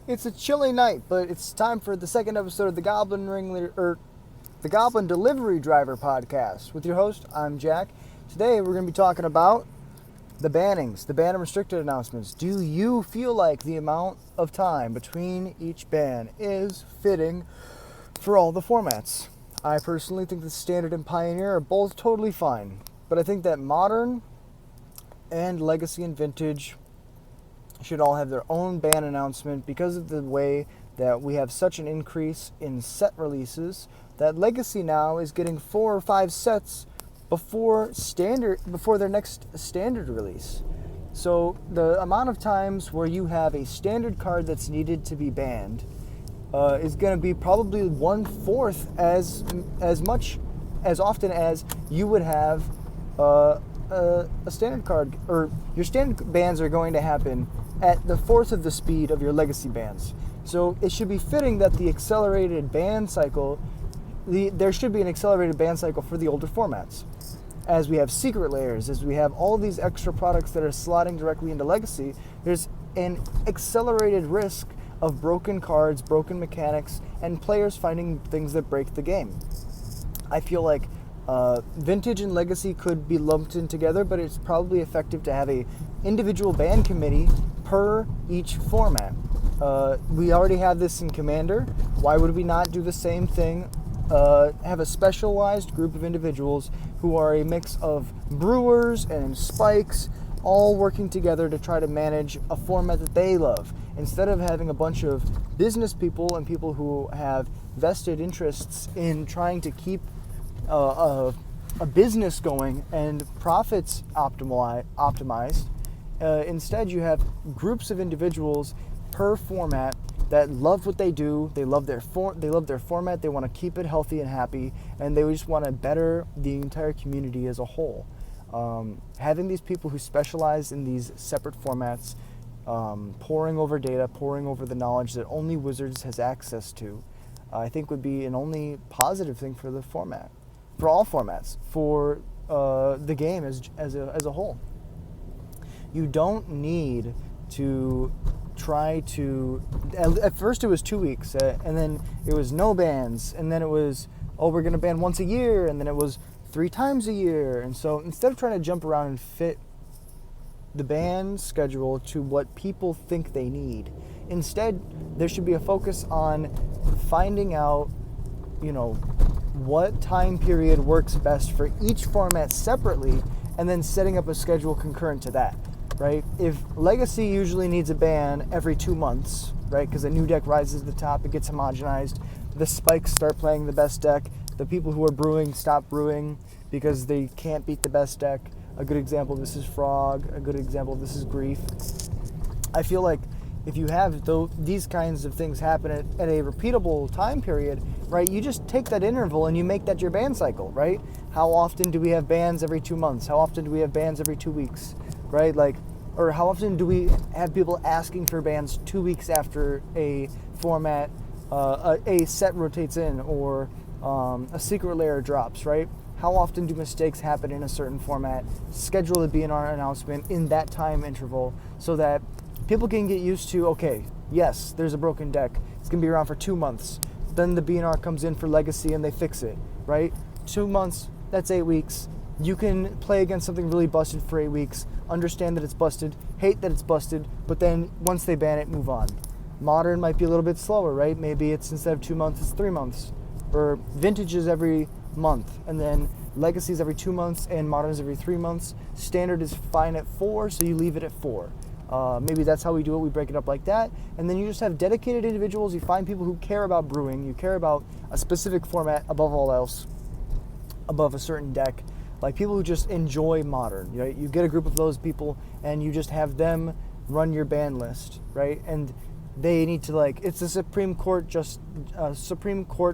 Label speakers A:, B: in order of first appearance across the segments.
A: It's a chilly night, but it's time for the second episode of the Goblin Ringleader, or the Goblin Delivery Driver podcast. With your host, I'm Jack. Today we're going to be talking about the bannings, the ban and restricted announcements. Do you feel like the amount of time between each ban is fitting for all the formats? I personally think the Standard and Pioneer are both totally fine, but I think that Modern and Legacy and Vintage should all have their own ban announcement because of the way that we have such an increase in set releases that Legacy now is getting 4 or 5 sets before their next standard release. So the amount of times where you have a standard card that's needed to be banned is going to be probably 1/4 as much as often as you would have a standard card, or your standard bans are going to happen at the 1/4 of the speed of your legacy bans. So it should be fitting that the accelerated ban cycle, there should be an accelerated ban cycle for the older formats. As we have secret layers, as we have all these extra products that are slotting directly into legacy, there's an accelerated risk of broken cards, broken mechanics, and players finding things that break the game. I feel like Vintage and Legacy could be lumped in together, but it's probably effective to have a individual ban committee per each format. We already have this in Commander. Why would we not do the same thing? Have a specialized group of individuals who are a mix of brewers and spikes, all working together to try to manage a format that they love. Instead of having a bunch of business people and people who have vested interests in trying to keep a business going and profits optimized, instead you have groups of individuals per format that love what they do. They love their format. They want to keep it healthy and happy, and they just want to better the entire community as a whole. Having these people who specialize in these separate formats, poring over data, poring over the knowledge that only Wizards has access to, I think would be an only positive thing for the format, for all formats, for the game as a whole. You don't need to try to. At first, it was 2 weeks, and then it was no bans, and then it was, we're going to ban once a year, and then it was 3 times a year. And so instead of trying to jump around and fit the ban schedule to what people think they need, instead there should be a focus on finding out, what time period works best for each format separately, and then setting up a schedule concurrent to that, right? If Legacy usually needs a ban every 2 months, right, because a new deck rises to the top, it gets homogenized, the spikes start playing the best deck, the people who are brewing stop brewing because they can't beat the best deck. A good example of this is Frog. A good example of this is Grief. I feel like if you have these kinds of things happen at a repeatable time period, right, you just take that interval and you make that your ban cycle, right? How often do we have bans every 2 months? How often do we have bans every 2 weeks, right? Or how often do we have people asking for bans 2 weeks after a format, a set rotates in, or a secret layer drops, right? How often do mistakes happen in a certain format? Schedule the BNR announcement in that time interval so that people can get used to, okay, yes, there's a broken deck. It's going to be around for 2 months. Then the BNR comes in for Legacy and they fix it, right? 2 months, that's 8 weeks. You can play against something really busted for 8 weeks, understand that it's busted, hate that it's busted, but then once they ban it, move on. Modern might be a little bit slower, right? Maybe it's instead of 2 months, it's 3 months. Or Vintage is every month, and then Legacy is every 2 months, and Modern is every 3 months. Standard is fine at 4, so you leave it at 4. Maybe that's how we do it. We break it up like that, and then you just have dedicated individuals. You find people who care about brewing, you care about a specific format above all else, above a certain deck, like people who just enjoy Modern. You get a group of those people, and you just have them run your ban list, right? And they need to, it's a Supreme Court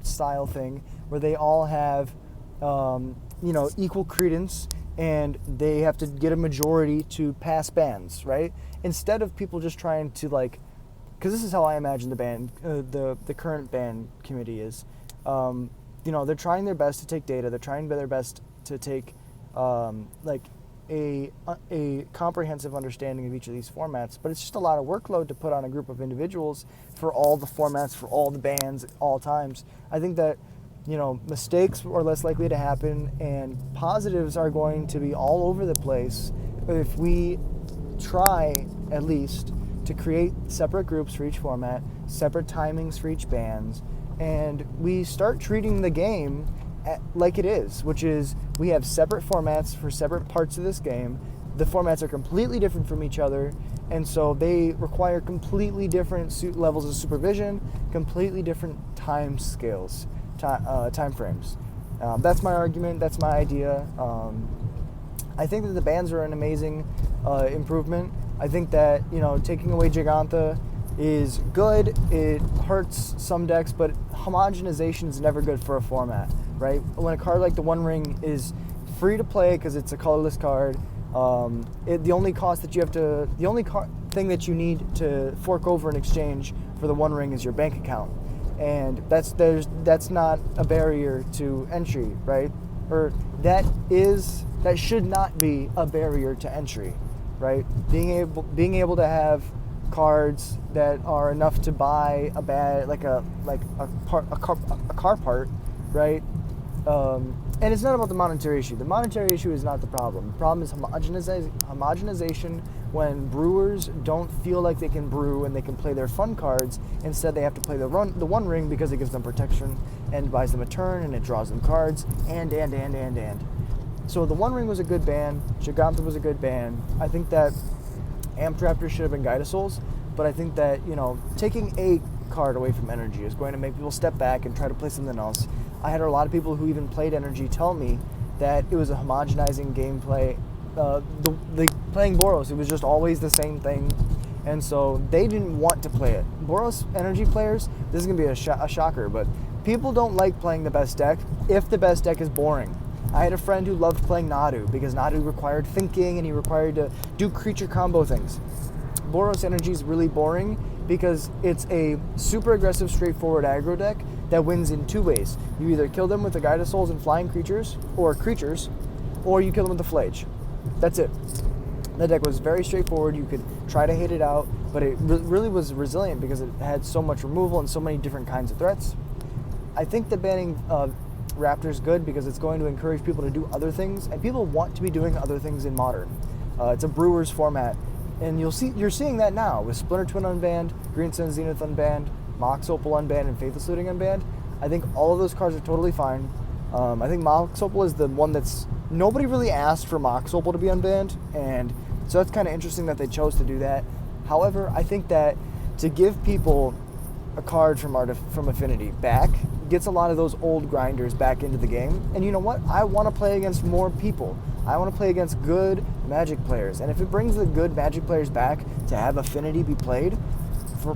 A: style thing where they all have equal credence, and they have to get a majority to pass bans, right? Instead of people just trying to because this is how I imagine the current ban committee is. They're trying their best to take data. They're trying their best to take a comprehensive understanding of each of these formats, but it's just a lot of workload to put on a group of individuals for all the formats, for all the bans, at all times. I think that, mistakes are less likely to happen, and positives are going to be all over the place if we try, at least, to create separate groups for each format, separate timings for each bands, and we start treating the game like it is, which is we have separate formats for separate parts of this game. The formats are completely different from each other, and so they require completely different levels of supervision, completely different time scales, time frames. That's my argument. That's my idea. I think that the bans are an amazing improvement. I think that, taking away Giganta is good. It hurts some decks, but homogenization is never good for a format, right? When a card like the One Ring is free to play because it's a colorless card, the only thing that you need to fork over in exchange for the One Ring is your bank account, and that's not a barrier to entry, right? Or that should not be a barrier to entry, right? Being able to have cards that are enough to buy a car part, right? And it's not about the monetary issue. The monetary issue is not the problem. The problem is homogenization when brewers don't feel like they can brew and they can play their fun cards. Instead, they have to play the One Ring because it gives them protection and buys them a turn and it draws them cards and. So the One Ring was a good ban. Giganta was a good ban. I think that Amp Raptor should have been Guida Souls, but I think that, taking a card away from Energy is going to make people step back and try to play something else. I had a lot of people who even played Energy tell me that it was a homogenizing gameplay. The playing Boros, it was just always the same thing, and so they didn't want to play it. Boros Energy players, this is going to be a shocker, but people don't like playing the best deck if the best deck is boring. I had a friend who loved playing Nadu because Nadu required thinking and he required to do creature combo things. Boros Energy is really boring because it's a super aggressive, straightforward aggro deck that wins in two ways. You either kill them with the Guida Souls and flying creatures, or you kill them with the Flage. That's it. That deck was very straightforward. You could try to hit it out, but it really was resilient because it had so much removal and so many different kinds of threats. I think that banning Raptor is good because it's going to encourage people to do other things, and people want to be doing other things in Modern. It's a brewer's format, and you're seeing that now with Splinter Twin unbanned, Green Sun Zenith unbanned, Mox Opal unbanned, and Faithless Looting unbanned. I think all of those cards are totally fine. I think Mox Opal is the one that's nobody really asked for Mox Opal to be unbanned, and so that's kind of interesting that they chose to do that. However, I think that to give people a card from Affinity back gets a lot of those old grinders back into the game. And you know what? I want to play against more people. I want to play against good Magic players. And if it brings the good Magic players back to have Affinity be played,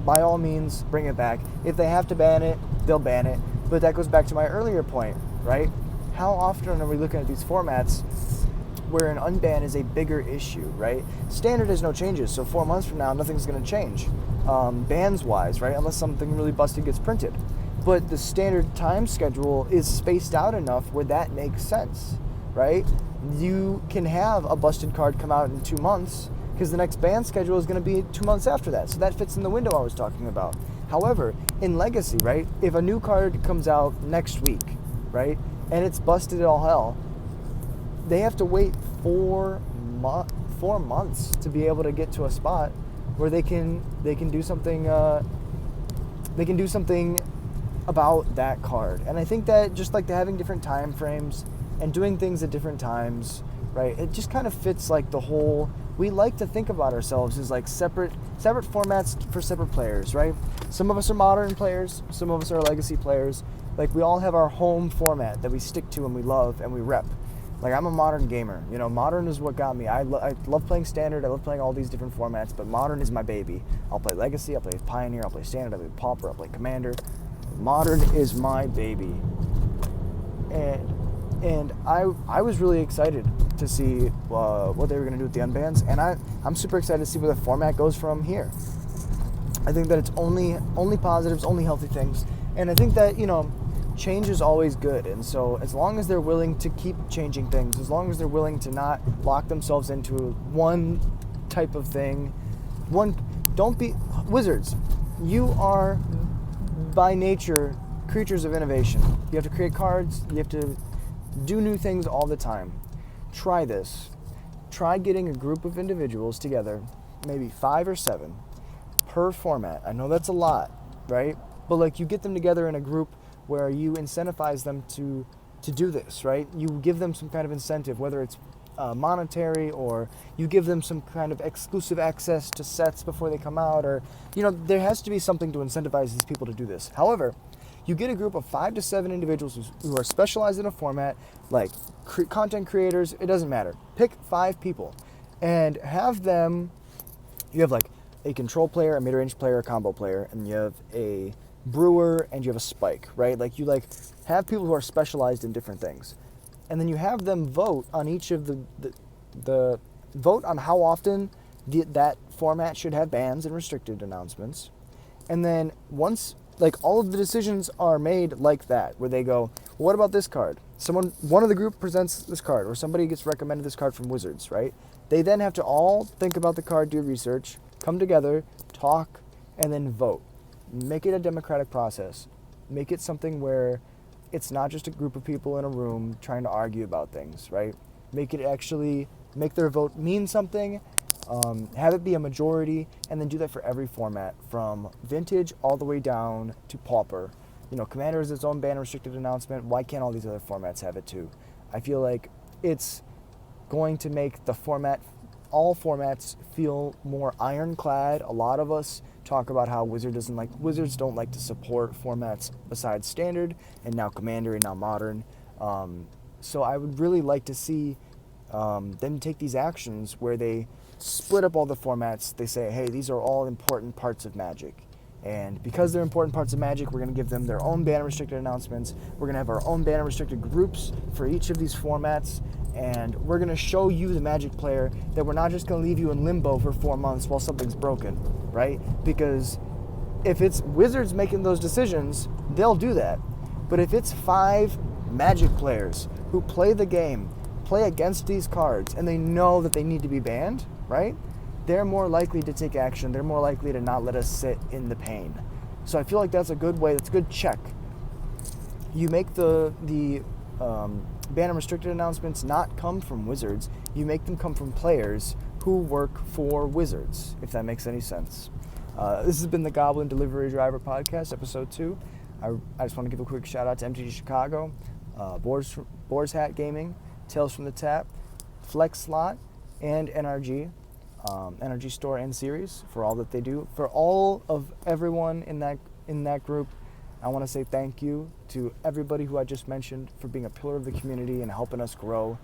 A: by all means, bring it back. If they have to ban it, they'll ban it. But that goes back to my earlier point, right? How often are we looking at these formats where an unban is a bigger issue, right? Standard has no changes, so 4 months from now, nothing's going to change, bans-wise, right? Unless something really busted gets printed. But the standard time schedule is spaced out enough where that makes sense, right? You can have a busted card come out in 2 months because the next ban schedule is going to be 2 months after that. So that fits in the window I was talking about. However, in Legacy, right, if a new card comes out next week, right, and it's busted all hell, they have to wait 4 months to be able to get to a spot where they can do something. They can do something about that card. And I think that just like having different time frames and doing things at different times, right, it just kind of fits like the whole, we like to think about ourselves as like separate formats for separate players, right? Some of us are Modern players, some of us are Legacy players. Like we all have our home format that we stick to and we love and we rep. Like I'm a Modern gamer, Modern is what got me. I love playing Standard, I love playing all these different formats, but Modern is my baby. I'll play Legacy, I'll play Pioneer, I'll play Standard, I'll play Pauper, I'll play Commander. Modern is my baby. And I was really excited to see what they were going to do with the unbans, and I'm super excited to see where the format goes from here. I think that it's only positives, only healthy things, and I think that, change is always good. And so as long as they're willing to keep changing things, as long as they're willing to not lock themselves into one type of thing, don't be wizards. You are by nature creatures of innovation. You have to create cards, you have to do new things all the time. Try this. Try getting a group of individuals together, maybe 5 or 7 per format. I know that's a lot, right? But like, you get them together in a group where you incentivize them to do this, right? You give them some kind of incentive, whether it's monetary, or you give them some kind of exclusive access to sets before they come out, or, you know, there has to be something to incentivize these people to do this. However, you get a group of 5 to 7 individuals who are specialized in a format, like content creators, it doesn't matter. Pick 5 people and have them, you have like a control player, a mid-range player, a combo player, and you have a brewer, and you have a spike, right? Like, you like have people who are specialized in different things. And then you have them vote on each of the vote on how often that format should have bans and restricted announcements. And then once, like, all of the decisions are made like that, where they go, well, what about this card? One of the group presents this card, or somebody gets recommended this card from Wizards, right? They then have to all think about the card, do research, come together, talk, and then vote. Make it a democratic process. Make it something where it's not just a group of people in a room trying to argue about things, right? Make it actually, make their vote mean something, have it be a majority, and then do that for every format, from Vintage all the way down to Pauper. You know, Commander has its own ban restricted announcement. Why can't all these other formats have it too? I feel like it's going to make all formats feel more ironclad. A lot of us talk about how Wizards don't like to support formats besides Standard, and now Commander, and now Modern. So I would really like to see them take these actions where they split up all the formats. They say, hey, these are all important parts of Magic. And because they're important parts of Magic, we're going to give them their own ban restricted announcements. We're going to have our own ban restricted groups for each of these formats. And we're going to show you, the Magic player, that we're not just going to leave you in limbo for 4 months while something's broken, right? Because if it's Wizards making those decisions, they'll do that. But if it's 5 Magic players who play the game, play against these cards, and they know that they need to be banned, right? They're more likely to take action. They're more likely to not let us sit in the pain. So I feel like that's a good way. That's a good check. You make the ban and restricted announcements not come from Wizards. You make them come from players who work for Wizards, if that makes any sense. This has been the Goblin Delivery Driver Podcast, Episode 2. I just want to give a quick shout out to MTG Chicago, Boar's Hat Gaming, Tales from the Tap, Flex Slot, and NRG. Energy Store and Series, for all that they do. For all of everyone in that group, I want to say thank you to everybody who I just mentioned for being a pillar of the community and helping us grow.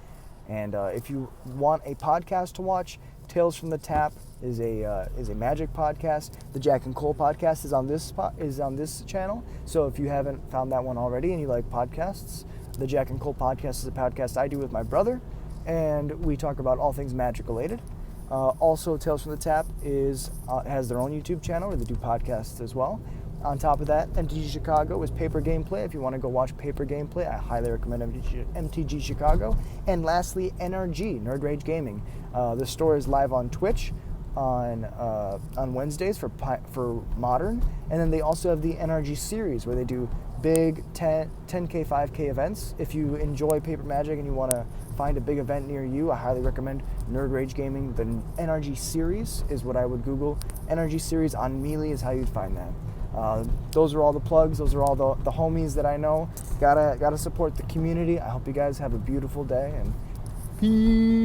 A: And if you want a podcast to watch, Tales from the Tap is a Magic podcast. The Jack and Cole podcast is on this channel. So if you haven't found that one already and you like podcasts, the Jack and Cole podcast is a podcast I do with my brother, and we talk about all things Magic related. Also, Tales from the Tap has their own YouTube channel where they do podcasts as well. On top of that, MTG Chicago is Paper Gameplay. If you want to go watch Paper Gameplay, I highly recommend MTG Chicago. And lastly, NRG, Nerd Rage Gaming. The store is live on Twitch on Wednesdays for Modern. And then they also have the NRG series where they do big 10K, 5K events. If you enjoy Paper Magic and you want to find a big event near you, I highly recommend Nerd Rage Gaming. The NRG series is what I would Google. NRG series on Melee is how you'd find that. Those are all the plugs. Those are all the homies that I know. Gotta support the community. I hope you guys have a beautiful day, and peace.